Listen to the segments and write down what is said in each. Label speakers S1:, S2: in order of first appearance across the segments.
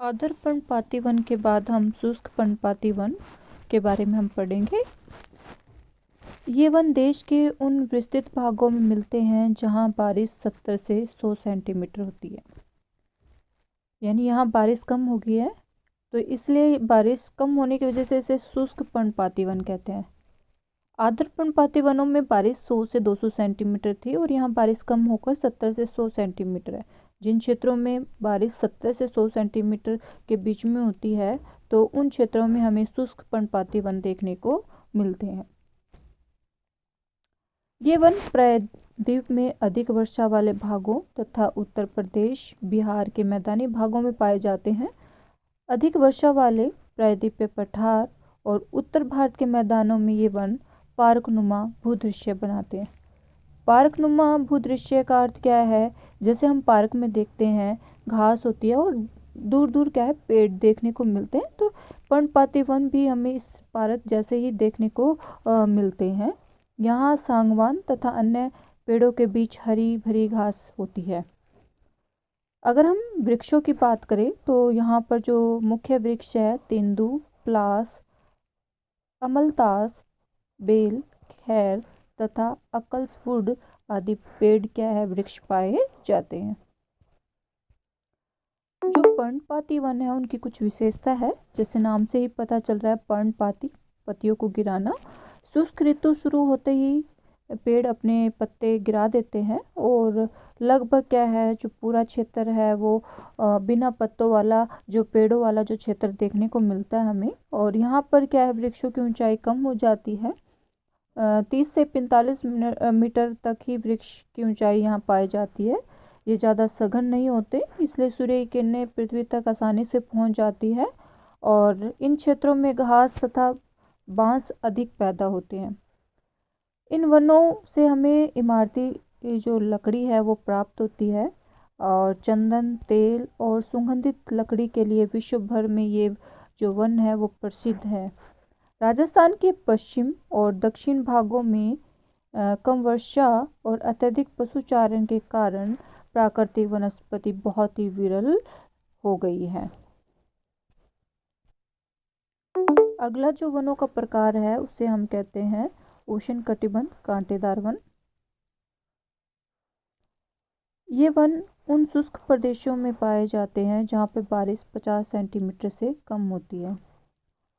S1: आर्द्र पर्णपाती वन के बाद हम शुष्क पर्णपाती वन के बारे में हम पढ़ेंगे। ये वन देश के उन विस्तृत भागों में मिलते हैं जहाँ बारिश 70 से 100 सेंटीमीटर होती है। यानी यहाँ बारिश कम हो गई है, तो इसलिए बारिश कम होने की वजह से इसे शुष्क पर्णपाती वन कहते हैं। आर्द्र पर्णपाती वनों में बारिश 100 से 200 सेंटीमीटर थी और यहाँ बारिश कम होकर 70 से 100 सेंटीमीटर है। जिन क्षेत्रों में बारिश 70 से 100 सेंटीमीटर के बीच में होती है, तो उन क्षेत्रों में हमें शुष्क पर्णपाती वन देखने को मिलते हैं। ये वन प्रायद्वीप में अधिक वर्षा वाले भागों तथा उत्तर प्रदेश, बिहार के मैदानी भागों में पाए जाते हैं। अधिक वर्षा वाले प्रायद्वीपीय पठार और उत्तर भारत के मैदानों में ये वन पार्कनुमा भूदृश्य बनाते हैं। पार्कनुमा भूदृश्य का अर्थ क्या है? जैसे हम पार्क में देखते हैं घास होती है और दूर दूर क्या है, पेड़ देखने को मिलते हैं, तो पर्णपाती वन भी हमें इस पार्क जैसे ही देखने को मिलते हैं। यहाँ सागवान तथा अन्य पेड़ों के बीच हरी भरी घास होती है। अगर हम वृक्षों की बात करें तो यहाँ पर जो मुख्य वृक्ष है तेंदू, प्लास, अमलतास, बेल, खैर तथा अकल्सवुड आदि पेड़ क्या है, वृक्ष पाए जाते हैं। जो पर्णपाती वन है उनकी कुछ विशेषता है, जैसे नाम से ही पता चल रहा है, पर्णपाती, पत्तियों को गिराना। शुष्क ऋतु शुरू होते ही पेड़ अपने पत्ते गिरा देते हैं और लगभग क्या है, जो पूरा क्षेत्र है वो बिना पत्तों वाला, जो पेड़ों वाला जो क्षेत्र देखने को मिलता है हमें। और यहाँ पर क्या है, वृक्षों की ऊंचाई कम हो जाती है। 30 से 45 मीटर तक ही वृक्ष की ऊंचाई यहाँ पाई जाती है। ये ज़्यादा सघन नहीं होते, इसलिए सूर्य की किरणें पृथ्वी तक आसानी से पहुँच जाती है और इन क्षेत्रों में घास तथा बांस अधिक पैदा होते हैं। इन वनों से हमें इमारती जो लकड़ी है वो प्राप्त होती है और चंदन, तेल और सुगंधित लकड़ी के लिए विश्व भर में ये जो वन है वो प्रसिद्ध है। राजस्थान के पश्चिम और दक्षिण भागों में कम वर्षा और अत्यधिक पशुचारण के कारण प्राकृतिक वनस्पति बहुत ही विरल हो गई है। अगला जो वनों का प्रकार है उसे हम कहते हैं उष्णकटिबंध कांटेदार वन। ये वन उन शुष्क प्रदेशों में पाए जाते हैं जहाँ पे बारिश 50 सेंटीमीटर से कम होती है।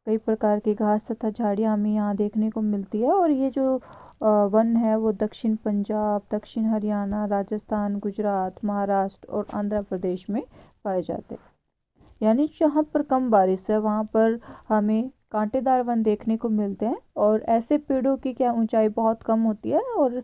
S1: कई प्रकार की घास तथा झाड़ियाँ हमें यहाँ देखने को मिलती है और ये जो वन है वो दक्षिण पंजाब, दक्षिण हरियाणा, राजस्थान, गुजरात, महाराष्ट्र और आंध्र प्रदेश में पाए जाते हैं। यानी जहाँ पर कम बारिश है वहाँ पर हमें कांटेदार वन देखने को मिलते हैं और ऐसे पेड़ों की क्या ऊंचाई बहुत कम होती है और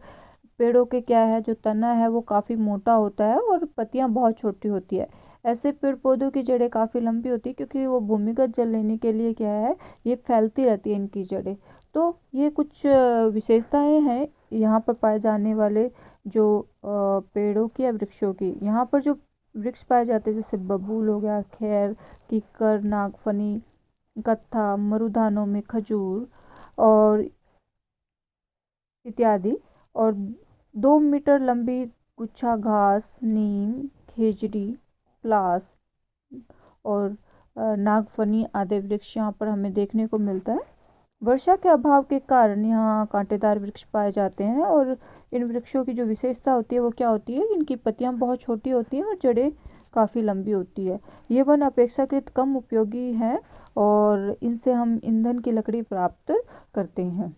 S1: पेड़ों के क्या है, जो तना है वो काफ़ी मोटा होता है और पत्तियाँ बहुत छोटी होती है। ऐसे पेड़ पौधों की जड़ें काफ़ी लंबी होती है क्योंकि वो भूमिगत जल लेने के लिए क्या है, ये फैलती रहती है इनकी जड़ें। तो ये कुछ विशेषताएं हैं यहाँ पर पाए जाने वाले जो पेड़ों की या वृक्षों की। यहाँ पर जो वृक्ष पाए जाते हैं जैसे बबूल हो गया, खैर, कीकर, नागफनी, कत्था, मरुदानों में खजूर और इत्यादि, और 2 मीटर लंबी गुच्छा घास, नीम, खेजड़ी, प्लास और नागफनी आदि वृक्ष यहाँ पर हमें देखने को मिलता है। वर्षा के अभाव के कारण यहाँ कांटेदार वृक्ष पाए जाते हैं और इन वृक्षों की जो विशेषता होती है वो क्या होती है, इनकी पत्तियाँ बहुत छोटी होती हैं और जड़ें काफ़ी लंबी होती है। ये वन अपेक्षाकृत कम उपयोगी हैं और इनसे हम ईंधन की लकड़ी प्राप्त करते हैं।